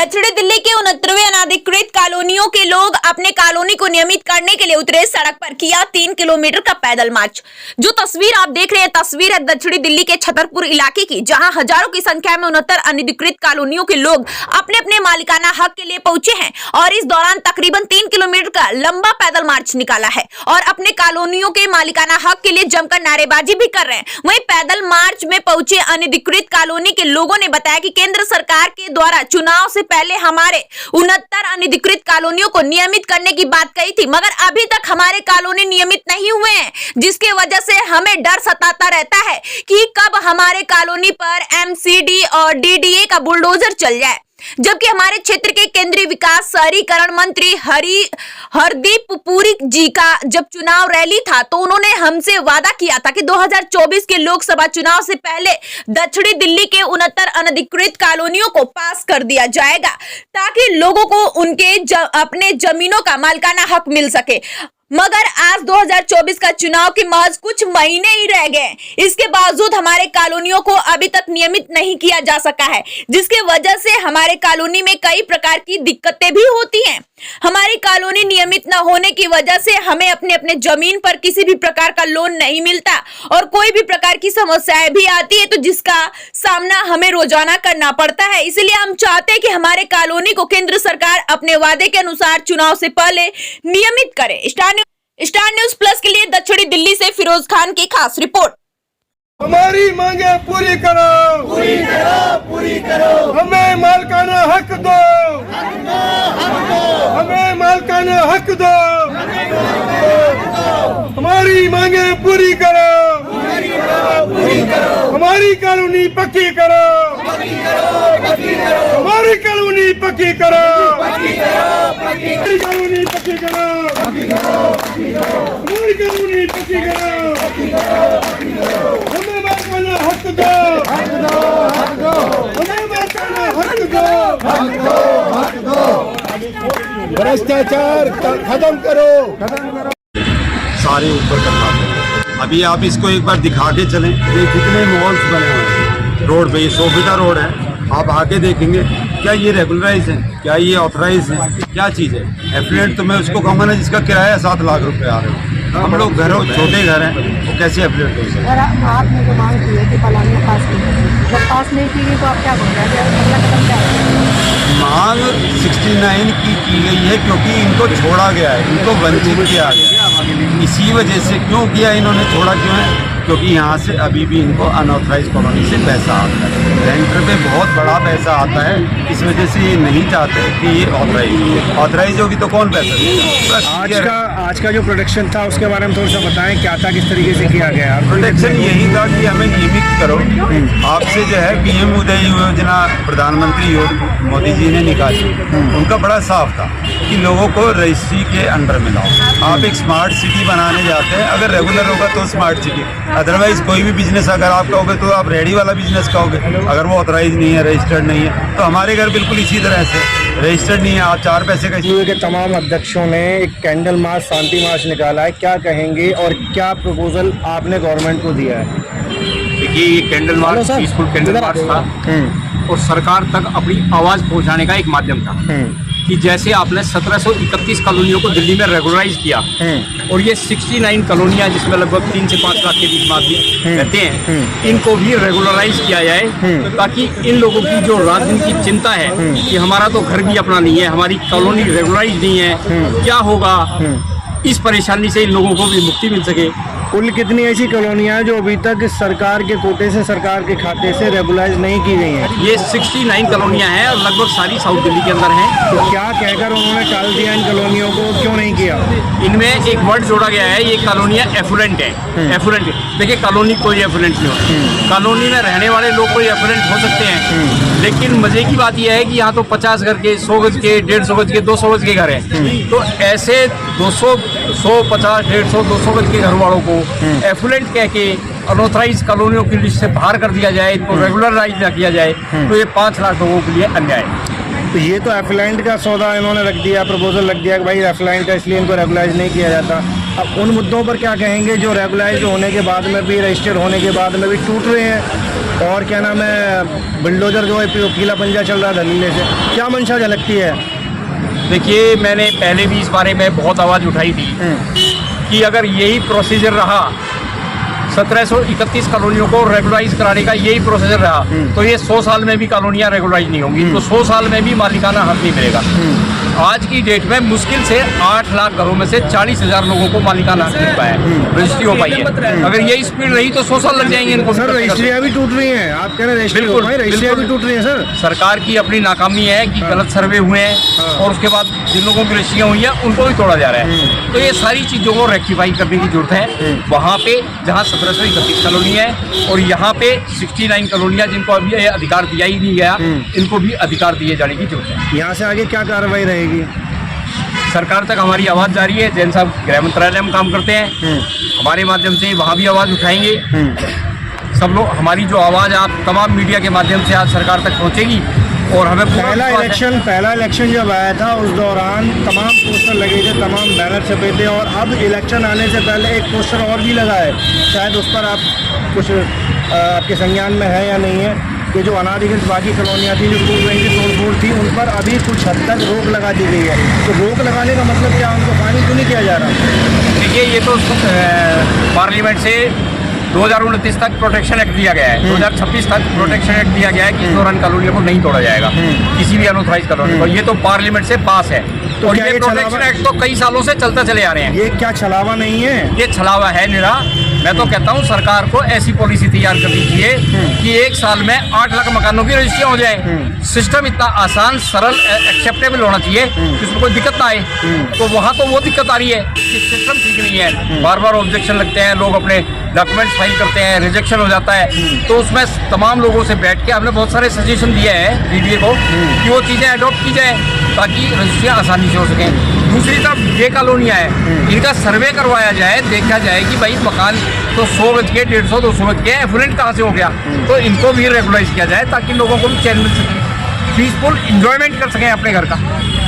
दक्षिणी दिल्ली के 69वें अनाधिकृत कॉलोनियों के लोग अपने कॉलोनी को नियमित करने के लिए उतरे। सड़क पर किया 3 किलोमीटर का पैदल मार्च। जो तस्वीर आप देख रहे हैं, तस्वीर है दक्षिणी दिल्ली के छतरपुर इलाके की, जहां हजारों की संख्या में 69 अनधिकृत कॉलोनियों के लोग अपने अपने मालिकाना हक के लिए पहुंचे हैं और इस दौरान तकरीबन 3 किलोमीटर का लंबा पैदल मार्च निकाला है और अपने कॉलोनियों के मालिकाना हक के लिए जमकर नारेबाजी भी कर रहे हैं। वहीं पैदल मार्च में पहुंचे अनधिकृत कॉलोनी के लोगों ने बताया कि केंद्र सरकार के द्वारा चुनाव से पहले हमारे 69 अनधिकृत कॉलोनियों को नियमित करने की बात कही थी, मगर अभी तक हमारे कॉलोनी नियमित नहीं हुए हैं, जिसके वजह से हमें डर सताता रहता है कि कब हमारे कॉलोनी पर एमसीडी और डीडीए का बुलडोजर चल जाए। जबकि हमारे क्षेत्र के केंद्रीय विकास शहरीकरण मंत्री हरदीप पुरी जी का जब चुनाव रैली था तो उन्होंने हमसे वादा किया था कि 2024 के लोकसभा चुनाव से पहले दक्षिणी दिल्ली के 69 अनधिकृत कॉलोनियों को पास कर दिया जाएगा ताकि लोगों को उनके अपने जमीनों का मालिकाना हक मिल सके। मगर आज 2024 का चुनाव के महज कुछ महीने ही रह गए, इसके बावजूद हमारे कॉलोनियों को अभी तक नियमित नहीं किया जा सका है, जिसके वजह से हमारे कॉलोनी में कई प्रकार की दिक्कतें भी होती हैं। हमारी कॉलोनी नियमित न होने की वजह से हमें अपने अपने जमीन पर किसी भी प्रकार का लोन नहीं मिलता और कोई भी प्रकार की समस्याएं भी आती है तो जिसका सामना हमें रोजाना करना पड़ता है। इसलिए हम चाहते हैं कि हमारे कॉलोनी को केंद्र सरकार अपने वादे के अनुसार चुनाव से पहले नियमित करे। स्टार न्यूज प्लस के लिए दक्षिणी दिल्ली से फिरोज खान की खास रिपोर्ट। हमारी मांगे पूरी करो, पूरी करो, पूरी करो। हमें मालिकाना हक दो, हमें मालिकाना हक दो। हमारी मांगे पूरी करो, पूरी करो। हमारी कॉलोनी पक्की करो, हमारी कॉलोनी पक्की करो, हमारी कॉलोनी पक्की करो, हमारी कॉलोनी पक्की करो। हमें मालिकाना हक दो, हमें मालिकाना हक दो। भ्रष्टाचार खत्म करो, सारे ऊपर करना है। अभी आप इसको एक बार दिखा के चलें, ये कितने मॉल्स बने हुए हैं रोड पे। ये 100 फीटा रोड है, आप आके देखेंगे क्या ये रेगुलराइज है, क्या ये ऑथराइज है, क्या चीज़ है। एफिलिएट तो मैं उसको कहूँगा ना जिसका किराया 7 लाख रुपए आ रहे हैं। हम लोग घरों छोटे घर हैं, वो कैसे एफिलिएट हो सकते हैं। आपने जो मांग की है कि कॉलोनी पास की, जब पास नहीं की गई तो आप क्या बोलेंगे, अगला कदम क्या है? मांग 69 की गई है क्योंकि इनको छोड़ा गया है, इनको वंचित किया गया है। इसी वजह से क्यों किया इन्होंने, छोड़ा क्यों है? क्योंकि यहाँ से अभी भी इनको अनऑथराइज कॉलोनी से पैसा आता है, रेंटर पे बहुत बड़ा पैसा आता है। इस वजह से ये नहीं चाहते कि ये ऑथराइज होगी तो कौन पैसा देगा। आज का जो प्रोडक्शन था उसके बारे में थोड़ा सा बताएं, क्या था, किस तरीके से किया गया? प्रोडक्शन यही था कि हमें नियमित करो। आपसे जो है पीएम उदय योजना प्रधानमंत्री मोदी जी ने निकाली, उनका बड़ा साफ था कि लोगों को रजिस्ट्री के अंडर में लाओ। आप एक स्मार्ट सिटी बनाने जाते हैं, अगर रेगुलर होगा तो स्मार्ट सिटी, अदरवाइज कोई भी बिजनेस अगर आप कहोगे तो आप रेडी वाला बिजनेस कहोगे। अगर वो ऑथराइज नहीं है, रजिस्टर्ड नहीं है, तो हमारे घर बिल्कुल इसी तरह से रजिस्टर्ड नहीं है, आप 4 पैसे का। के तमाम अध्यक्षों ने एक कैंडल मार्च, शांति मार्च निकाला है, क्या कहेंगे और क्या प्रपोजल आपने गवर्नमेंट को दिया है? देखिए, ये candle march peaceful candle march था और सरकार तक अपनी आवाज़ पहुंचाने का एक माध्यम था कि जैसे आपने 1731 कॉलोनियों को दिल्ली में रेगुलराइज किया और ये 69 कॉलोनियाँ जिसमें लगभग 3 से 5 लाख के बीच में आदमी रहते हैं, इनको भी रेगुलराइज किया जाए ताकि इन लोगों की जो राजनीति की चिंता है कि हमारा तो घर भी अपना नहीं है, हमारी कॉलोनी रेगुलराइज नहीं है, क्या होगा, इस परेशानी से इन लोगों को भी मुक्ति मिल सके। कुल कितनी ऐसी कॉलोनियाँ हैं जो अभी तक सरकार के कोटे से, सरकार के खाते से रेगुलाइज नहीं की गई हैं? ये 69 कॉलोनियाँ हैं और लगभग सारी साउथ दिल्ली के अंदर हैं। तो क्या कहकर उन्होंने टाल दिया इन कॉलोनियों को, क्यों नहीं किया? इनमें एक वर्ड जोड़ा गया है, ये कॉलोनियाँ एफुलेंट है। एफुलेंट, देखिए कॉलोनी कोई एफुलेंट नहीं होता, कॉलोनी में रहने वाले लोग कोई एफुलेंट हो सकते हैं, लेकिन मजे की बात यह है कि यहाँ तो 50 घर के, 100 गज के, 150 गज के, 200 गज के घर हैं। तो ऐसे 200, 150, 150, 200 गज के घर वालों को एफुलेंट कह के अनऑथराइज कॉलोनियों की लिस्ट से बाहर कर दिया जाए, इनको रेगुलराइज ना किया जाए, तो ये 5 लाख लोगों के लिए अन्याय है। तो ये तो एफिलाइंट का सौदा इन्होंने रख दिया, प्रपोजल रख दिया कि भाई एफिलाइंट का, इसलिए इनको रेगुलाइज नहीं किया जाता। अब उन मुद्दों पर क्या कहेंगे जो रेगुलाइज होने के बाद में भी, रजिस्टर होने के बाद में भी टूट रहे हैं, और क्या नाम है, बुलडोजर जो है पीला पंजा चल रहा है धनीले से, क्या मंशा झलकती है? देखिए, मैंने पहले भी इस बारे में बहुत आवाज़ उठाई थी कि अगर यही प्रोसीजर रहा, 1731 कॉलोनियों को रेगुलराइज कराने का यही प्रोसीजर रहा, तो ये 100 साल में भी कॉलोनियाँ रेगुलराइज नहीं होंगी, तो 100 साल में भी मालिकाना हक नहीं मिलेगा। आज की डेट में मुश्किल से 8 लाख घरों में से 40,000 लोगों को मालिकाना हक मिल पाया है, रजिस्ट्री हो पाई है। अगर यही स्पीड रही तो 100 साल लग जाएंगे इनको। सर रजिस्ट्रियाँ भी टूट रही हैं, आप कह रहे हैं बिल्कुल, रजिस्ट्रियाँ भी टूट रही हैं सर। सरकार की अपनी नाकामी है कि गलत सर्वे हुए हैं और उसके बाद जिन लोगों की रजिस्ट्रियाँ हुई हैं उनको भी तोड़ा जा रहा है। तो ये सारी चीज़ों को रेक्टिफाई करने की जरूरत है। वहाँ पे जहाँ 1731 कॉलोनी है और यहाँ पे 69 कॉलोनियाँ जिनको अभी ये अधिकार दिया ही नहीं गया, इनको भी अधिकार दिए जाने की जरूरत है। यहाँ से आगे क्या कार्रवाई रहेगी? सरकार तक हमारी आवाज़ जारी है। जैन साहब गृह मंत्रालय में काम करते हैं, हमारे माध्यम से वहाँ भी आवाज़ उठाएंगे। सब लोग, हमारी जो आवाज़ आप तमाम मीडिया के माध्यम से आज सरकार तक पहुँचेगी और हमें पहला इलेक्शन जब आया था उस दौरान तमाम पोस्टर लगे थे, तमाम बैनर छपे थे, और अब इलेक्शन आने से पहले एक पोस्टर और भी लगा है, शायद उस पर आप कुछ आपके संज्ञान में है या नहीं है, कि जो अनाधिकृत बाकी कॉलोनियाँ थी जो टूट रही थी, तोड़-फोड़ थी, उन पर अभी कुछ हद तक रोक लगा दी गई है। तो रोक लगाने का मतलब क्या, उनको फाइनल क्यों नहीं किया जा रहा? देखिए, ये तो पार्लियामेंट से 2029 तक प्रोटेक्शन एक्ट दिया गया है, 2026 तक प्रोटेक्शन एक्ट दिया गया है कि इस दौरान कॉलोनियों को नहीं तोड़ा जाएगा, किसी भी अनऑथराइज कॉलोनी को। ये तो पार्लियामेंट से पास है, तो और क्या ये ये प्रोटेक्शन छलावा- एक्ट तो कई सालों से चलता चले आ रहे हैं। ये क्या छलावा नहीं है? ये छलावा है निरा। मैं तो कहता हूँ सरकार को ऐसी पॉलिसी तैयार कर दीजिए कि 1 साल में 8 लाख मकानों की रजिस्ट्री हो जाए। सिस्टम इतना आसान, सरल, एक्सेप्टेबल होना चाहिए, जिसमें कोई दिक्कत ना आए। तो वहाँ तो वो दिक्कत आ रही है कि सिस्टम ठीक नहीं है, बार बार ऑब्जेक्शन लगते हैं, लोग अपने डॉक्यूमेंट्स फाइल करते हैं, रिजेक्शन हो जाता है। तो उसमें तमाम लोगों से बैठ के हमने बहुत सारे सजेशन दिए हैं डीडीए को कि वो चीज़ें अडॉप्ट की जाए ताकि रजिस्ट्रियाँ आसानी से हो सकें। दूसरी तरफ ये कॉलोनियाँ हैं, इनका सर्वे करवाया जाए, देखा जाए कि भाई मकान तो 100 गज के, 150, 200 गज के एफुलेंट कहाँ से हो गया, तो इनको भी रेगुलाइज किया जाए ताकि लोगों को भी चैन मिल सके, पीसफुल इंजॉयमेंट कर सकें अपने घर का।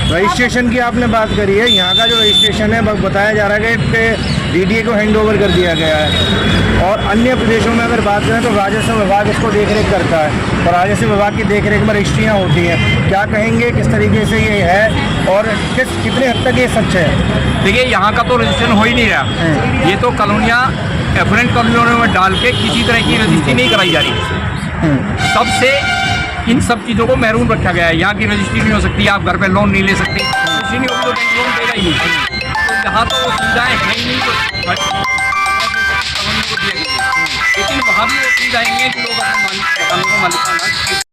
रजिस्ट्रेशन की आपने बात करी है, यहाँ का जो रजिस्ट्रेशन है बताया जा रहा है कि डीडीए को हैंड ओवर कर दिया गया है, और अन्य प्रदेशों में अगर बात करें तो राजस्व विभाग इसको देखरेख करता है, और राजस्व विभाग की देखरेख में रजिस्ट्रियाँ होती हैं। क्या कहेंगे, किस तरीके से ये है और कितने हद तक ये सच है? देखिए, यहाँ का तो रजिस्ट्रेशन हो ही नहीं रहा, ये तो कॉलोनियाँ एफुलेंट कॉलोनियों में डाल के किसी तरह की रजिस्ट्री नहीं कराई जा रही। सबसे इन सब चीज़ों को महरूम रखा गया है। यहाँ की रजिस्ट्री नहीं हो सकती, आप घर पे लोन नहीं ले सकते, रजिस्ट्री नहीं होगी तो बैंक लोन देगा ही नहीं। तो यहाँ तो वो सुविधाएँ हैं ही नहीं, तो लेकिन वहाँ भी वो सुविधाएँ हैं कि लोग अपने मकानों को मालिकाना